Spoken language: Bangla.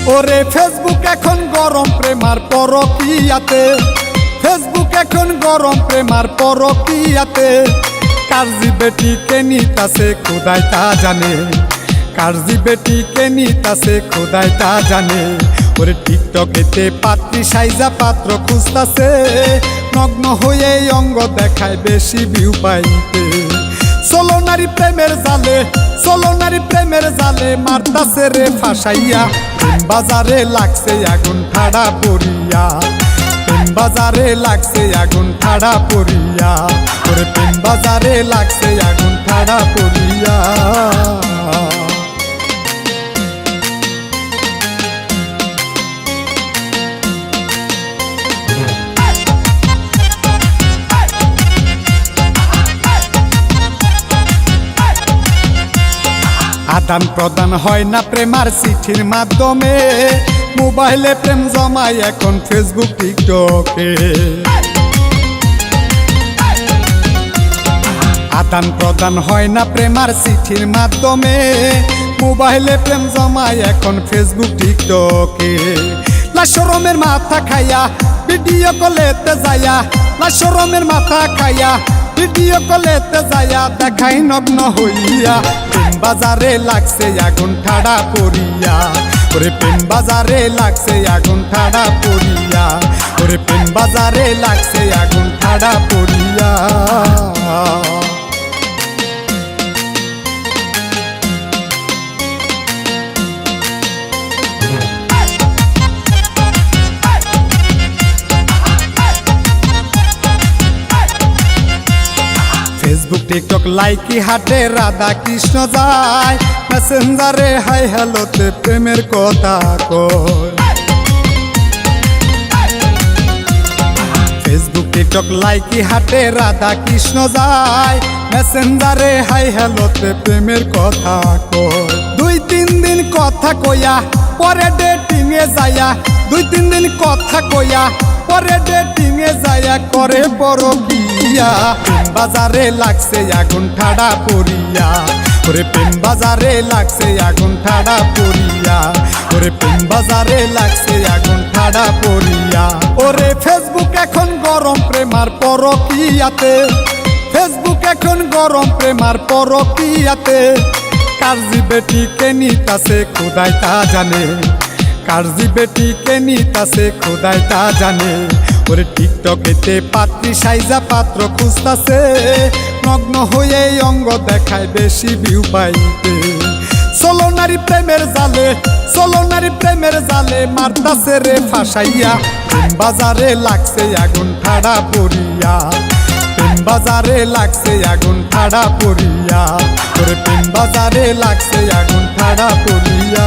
ওরে ফেসবুক এখন গরম প্রেমার পরকিয়াতে, ফেসবুক এখন গরম প্রেমার পরকিয়াতে। কারজি বেটি কে নিতাছে খোদাই তা জানে, কারজি বেটি কে নিতাছে খোদাই তা জানে। ওরে টিকটকেতে পাত্রী সাইজা পাত্র খুঁজতাছে, নগ্ন হয়ে অঙ্গ দেখায় বেশি ভিউ পাইতে। চলো নারী প্রেমের জালে, চলো নারী প্রেমের জালে, মারতাছে রে ফাঁসাইয়া। প্রেম বাজারে লাগছে আগুন ঠাড়া পড়িয়া, প্রেম বাজারে লাগছে আগুন ঠাড়া পড়িয়া। ওরে প্রেম বাজারে লাগছে আগুন ঠাড়া পড়িয়া। আদান প্রদান হয় না প্রেমার চিঠির মাধ্যমে, মোবাইলে প্রেম জমায় এখন ফেসবুক টিকটকে। আদান প্রদান হয় না প্রেমার চিঠির মাধ্যমে, মোবাইলে প্রেম জমায় এখন ফেসবুক টিকটকে। লাশরমের মাথা খাইয়া ভিডিও কলেতে যায়া, লাশরমের মাথা খাইয়া ভিডিও কলেতে যায়া দেখাই নগ্ন হইয়া। প্রেম বাজারে লাগছে আগুন ঠাড়া পড়িয়া, ওরে প্রেম বাজারে লাগছে আগুন ঠাড়া পড়িয়া। ওরে প্রেম বাজারে লাগছে আগুন ঠাড়া পড়িয়া। ফেসবুক টিকটক লাইকি হাটে রাধা কৃষ্ণ যায়, মেসেঞ্জারে হাই হ্যালোতে প্রেমের কথা কয়। ফেসবুক টিকটক লাইকি হাটে রাধা কৃষ্ণ যায়, মেসেঞ্জারে হাই হ্যালোতে প্রেমের কথা কয়। 2-3 দিন কথা কইয়া পরে ডেটিং এ যায়া, 2-3 দিন কথা কইয়া পরে ডেটিং এ যায়া করে বড় বিয়া। প্রেম বাজারে লাগছে আগুন ঠাড়া পড়িয়া, ওরে প্রেম বাজারে লাগছে আগুন ঠাড়া পড়িয়া। ওরে প্রেম বাজারে লাগছে আগুন ঠাড়া পড়িয়া। ওরে ফেসবুক এখন গরম প্রেমার পরকিয়াতে, ফেসবুক এখন গরম প্রেমার পরকিয়াতে। কারজি বেটি কে নিতাছে খোদাই তা জানে, কারজি বেটি কে নিতাছে খোদাই তা জানে। ওরে টিকটকেতে পাত্রী সাইজা পাত্র খুঁজতাছে, নগ্ন হয়ে অঙ্গ দেখায় বেশি ভিউ পাইতে। চলো নারী প্রেমের জালে, চলো নারী প্রেমের জালে, মারতাছে রে ফাঁসাইয়া। প্রেম বাজারে লাগছে আগুন ঠাড়া পড়িয়া, প্রেম বাজারে লাগছে আগুন ঠাড়া পড়িয়া। ওরে প্রেম বাজারে লাগছে আগুন ঠাড়া পড়িয়া।